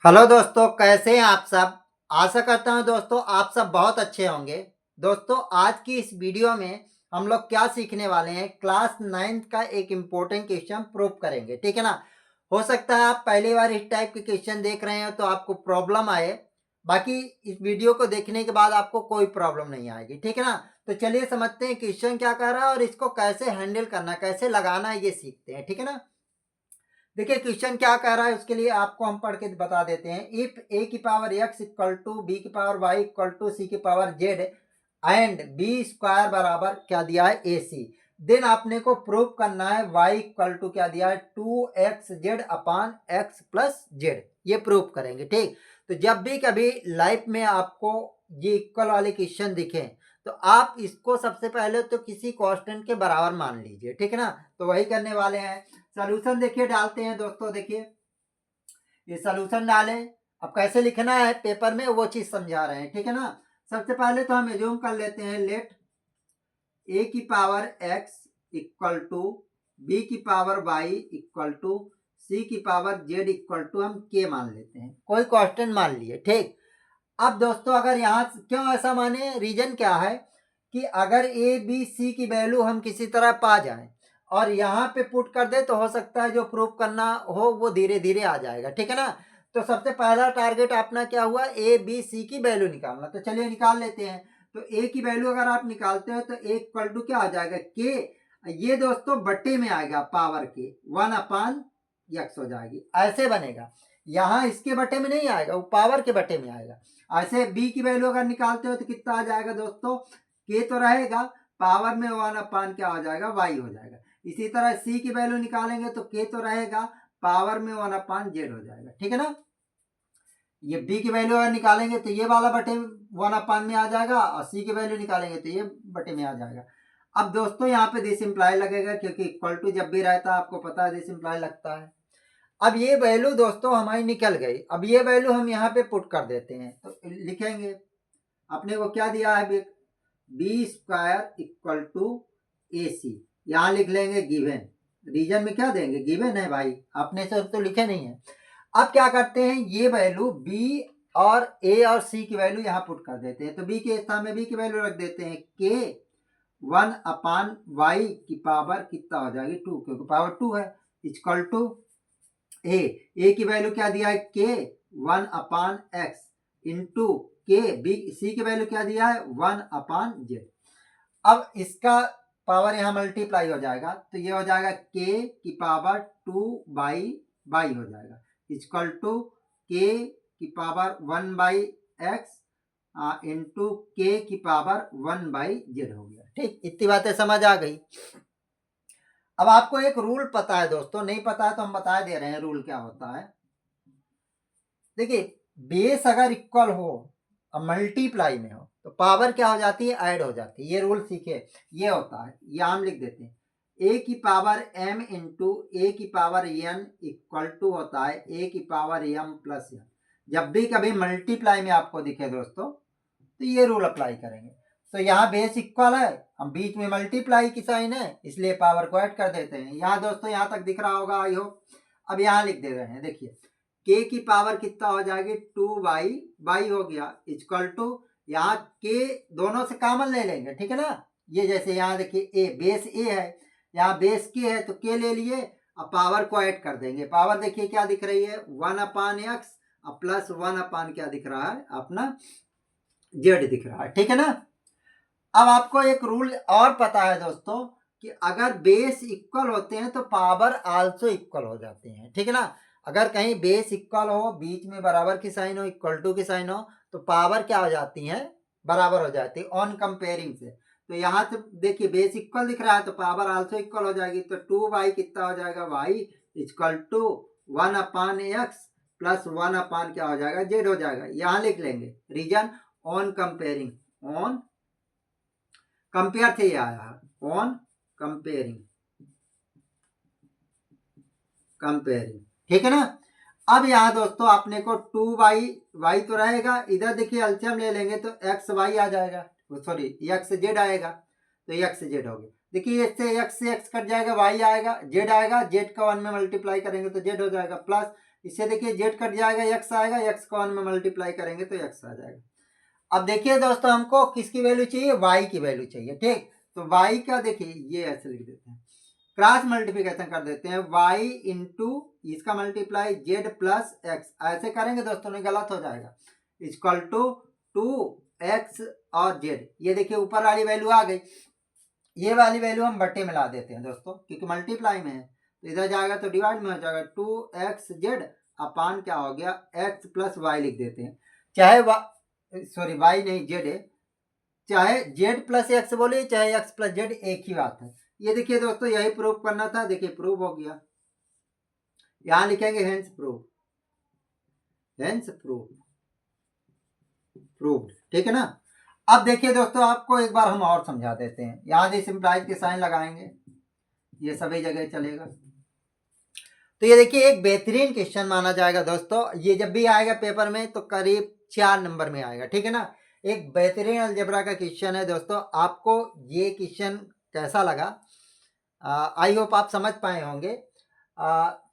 Hello दोस्तों, कैसे हैं आप सब। आशा करता हूं दोस्तों आप सब बहुत अच्छे होंगे। दोस्तों आज की इस वीडियो में हम लोग क्या सीखने वाले हैं, क्लास 9th का एक इम्पोर्टेंट क्वेश्चन प्रूव करेंगे। ठीक है ना। हो सकता है आप पहली बार इस टाइप के क्वेश्चन देख रहे हो तो आपको प्रॉब्लम आए, बाकी इस वीडियो को देखने के बाद आपको कोई प्रॉब्लम नहीं आएगी। ठीक है ना। तो चलिए समझते हैं क्वेश्चन क्या कह रहा है और इसको कैसे हैंडल करना, कैसे लगाना है, ये सीखते हैं। ठीक है ना। देखिए क्वेश्चन क्या कह रहा है, उसके लिए आपको हम पढ़ के बता देते हैं। इफ ए की power X equal to B की power Y equal to C की power Z and B square बराबर क्या दिया है ए सी, देन आपने को प्रूव करना है वाई इक्वल टू क्या दिया है 2xz अपान एक्स प्लस जेड। ये प्रूव करेंगे। ठीक। तो जब भी कभी लाइफ में आपको ये इक्वल वाले क्वेश्चन दिखे तो आप इसको सबसे पहले तो किसी कांस्टेंट के बराबर मान लीजिए। ठीक है ना। तो वही करने वाले हैं। सॉल्यूशन देखिए डालते हैं दोस्तों। देखिए ये सॉल्यूशन डालें। अब कैसे लिखना है पेपर में वो चीज समझा रहे हैं। ठीक है ना। सबसे पहले तो हम एज्यूम कर लेते हैं, लेट ए की power X equal to B की power Y equal to C की पावर जेड इक्वल टू हम के मान लेते हैं, कोई कांस्टेंट मान लिए। ठीक। अब दोस्तों अगर यहाँ क्यों ऐसा माने, रीजन क्या है कि अगर ए बी सी की वैल्यू हम किसी तरह पा जाए और यहाँ पे पुट कर दे तो हो सकता है जो प्रूव करना हो वो धीरे धीरे आ जाएगा। ठीक है ना। तो सबसे पहला टारगेट अपना क्या हुआ, ए बी सी की वैल्यू निकालना। तो चलिए निकाल लेते हैं। तो ए की वैल्यू अगर आप निकालते हो तो ए इक्वल टू क्या आ जाएगा के, ये दोस्तों बट्टे में आएगा पावर के 1/x हो जाएगी, ऐसे बनेगा। यहाँ इसके बट्टे में नहीं आएगा, वो पावर के बट्टे में आएगा। ऐसे बी की वैल्यू अगर निकालते हो तो कितना आ जाएगा दोस्तों, के तो रहेगा, पावर में 1/, क्या हो जाएगा वाई हो जाएगा। इसी तरह सी की वैल्यू निकालेंगे तो के तो रहेगा, पावर में 1/z हो जाएगा। ठीक है ना। ये बी की वैल्यू अगर निकालेंगे तो ये वाला बटे 1/, में आ जाएगा और सी की वैल्यू निकालेंगे तो ये बटे में आ जाएगा। अब दोस्तों यहाँ पे दिस इंप्लाई लगेगा क्योंकि इक्वल टू जब भी रहता है आपको पता है दिस इंप्लाई लगता है। अब ये वैल्यू दोस्तों हमारी निकल गई। अब ये वैल्यू हम यहाँ पे पुट कर देते हैं तो लिखेंगे अपने को क्या दिया है, बी स्क्वायर इक्वल टू ए सी, यहाँ लिख लेंगे गिवन। रीजन में क्या देंगे, गिवन है भाई, आपने से तो लिखे नहीं है। अब क्या करते हैं, ये वैल्यू बी और ए और सी की वैल्यू यहाँ पुट कर देते हैं। तो बी के स्थान में बी की वैल्यू रख देते हैं के 1/y की पावर कितना हो जाएगी 2, क्योंकि पावर 2 है, इक्वल टू ए की वैल्यू क्या दिया है के 1/x इंटू के, बी सी की वैल्यू क्या दिया है 1/z। अब इसका पावर यहाँ मल्टीप्लाई हो जाएगा तो ये हो जाएगा के की पावर 2/y हो जाएगा, इक्वल टू के की पावर 1/x इंटू के की पावर 1/z हो गया। ठीक, इतनी बातें समझ आ गई। अब आपको एक रूल पता है दोस्तों, नहीं पता है तो हम बता दे रहे हैं रूल क्या होता है। देखिए बेस अगर इक्वल हो और मल्टीप्लाई में हो तो पावर क्या हो जाती है, ऐड हो जाती है। ये रूल सीखे, ये होता है, ये हम लिख देते हैं ए की पावर m इंटू ए की पावर n इक्वल टू होता है ए की पावर m प्लस n। जब भी कभी मल्टीप्लाई में आपको दिखे दोस्तों तो ये रूल अप्लाई करेंगे। तो यहाँ बेस इक्वल है, हम बीच में मल्टीप्लाई की साइन है इसलिए पावर को ऐड कर देते हैं। यहाँ दोस्तों यहाँ तक दिख रहा होगा आई होप। अब यहाँ लिख दे रहे हैं, देखिए के की पावर कितना हो जाएगी 2y हो गया, इक्वल टू यहाँ के दोनों से कॉमन ले लेंगे। ठीक है ना। ये जैसे यहाँ देखिए ए बेस ए है, यहाँ बेस के है तो के ले लिए, अब पावर को ऐड कर देंगे। पावर देखिए क्या दिख रही है 1/x प्लस 1/ क्या दिख रहा है अपना जेड दिख रहा है। ठीक है ना। अब आपको एक रूल और पता है दोस्तों कि अगर बेस इक्वल होते हैं तो पावर आल्सो इक्वल हो जाते हैं। ठीक है ना। अगर कहीं बेस इक्वल हो, बीच में बराबर की साइन हो, इक्वल टू की साइन हो, तो पावर क्या हो जाती है, बराबर हो जाती है ऑन कंपेयरिंग से। तो यहाँ से देखिए बेस इक्वल दिख रहा है तो पावर आल्सो इक्वल हो जाएगी। तो 2y कितना हो जाएगा y equal to 1/x plus 1/ क्या हो जाएगा z हो जाएगा। यहाँ लिख लेंगे reason on comparing, on compare से ये आया है ऑन कंपेयरिंग, कंपेयरिंग। ठीक है ना। अब यहाँ दोस्तों अपने को 2y तो रहेगा, इधर देखिए एलसीएम ले लेंगे तो xy आ जाएगा, सॉरी xz आएगा, तो xz हो गया। देखिए इससे x से x कट जाएगा, y आएगा, z आएगा, z का 1 में मल्टीप्लाई करेंगे तो z हो जाएगा, प्लस इससे देखिए जेड कट जाएगा, एक्स आएगा, एक्स को 1 में मल्टीप्लाई करेंगे तो एक्स आ जाएगा। अब देखिए दोस्तों हमको किसकी वैल्यू चाहिए, वाई की वैल्यू चाहिए, ठीक। तो वाई का देखिए ये ऐसे लिख देते हैं, क्रॉस मल्टीप्लिकेशन कर देते हैं, वाई इंटू इसका मल्टीप्लाई जेड प्लस एक्स, ऐसे करेंगे दोस्तों नहीं गलत हो जाएगा, इक्वल टू 2x और जेड। ये देखिए ऊपर वाली वैल्यू आ गई, ये वाली वैल्यू हम बट्टे में ला देते हैं दोस्तों क्योंकि मल्टीप्लाई में है, तो इधर जाएगा तो डिवाइड में हो जाएगा, 2x जेड अपान क्या हो गया x प्लस वाई लिख देते हैं, चाहे सॉरी वाई नहीं जेड है, चाहे जेड प्लस एक्स बोले चाहे एक्स प्लस जेड एक ही बात है। ये देखिए दोस्तों यही प्रूव करना था, देखिए प्रूव हो गया, यहां लिखेंगे hence prove, hence prove, proved, ठीक है ना। अब देखिए दोस्तों आपको एक बार हम और समझा देते हैं, यहां दिस इंप्लाइज के साइन लगाएंगे, ये सभी जगह चलेगा। तो ये देखिए एक बेहतरीन क्वेश्चन माना जाएगा दोस्तों, ये जब भी आएगा पेपर में तो करीब 4 नंबर में आएगा, ठीक है ना। एक बेहतरीन अलजेब्रा का क्वेश्चन है दोस्तों, आपको ये क्वेश्चन कैसा लगा, आई होप आप समझ पाए होंगे।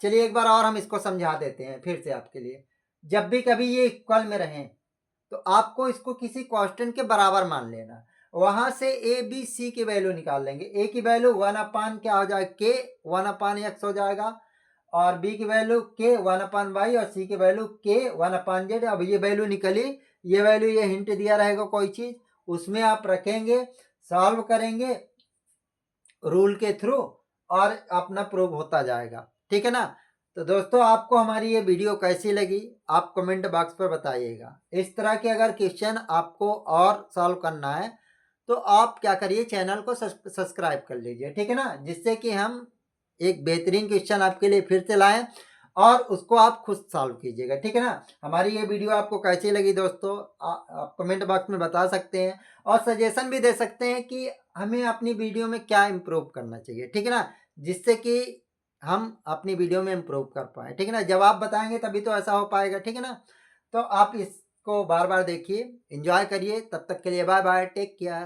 चलिए एक बार और हम इसको समझा देते हैं फिर से आपके लिए। जब भी कभी ये इक्वल में रहें तो आपको इसको किसी कांस्टेंट के बराबर मान लेना, वहां से ए बी सी की वैल्यू निकाल लेंगे। ए की वैल्यू 1 अपान क्या हो जाएगा के 1 अपान एक्स हो जाएगा, और बी की वैल्यू के 1 अपान वाई, और सी की वैल्यू के 1 अपान जेड। अब ये वैल्यू निकली, ये वैल्यू ये हिंट दिया रहेगा कोई चीज, उसमें आप रखेंगे, सॉल्व करेंगे रूल के थ्रू और अपना प्रूव होता जाएगा, ठीक है ना। तो दोस्तों आपको हमारी ये वीडियो कैसी लगी आप कमेंट बॉक्स पर बताइएगा। इस तरह के अगर क्वेश्चन आपको और सॉल्व करना है तो आप क्या करिए, चैनल को सब्सक्राइब कर लीजिए, ठीक है ना, जिससे कि हम एक बेहतरीन क्वेश्चन आपके लिए फिर से लाएं और उसको आप खुद सॉल्व कीजिएगा, ठीक है ना। हमारी ये वीडियो आपको कैसी लगी दोस्तों आप कमेंट बॉक्स में बता सकते हैं, और सजेशन भी दे सकते हैं कि हमें अपनी वीडियो में क्या इम्प्रूव करना चाहिए, ठीक है ना, जिससे कि हम अपनी वीडियो में इम्प्रूव कर पाए, ठीक है ना। जब आप बताएंगे तभी तो ऐसा हो पाएगा, ठीक है ना। तो आप इसको बार बार देखिए, एंजॉय करिए, तब तक के लिए बाय बाय, टेक केयर।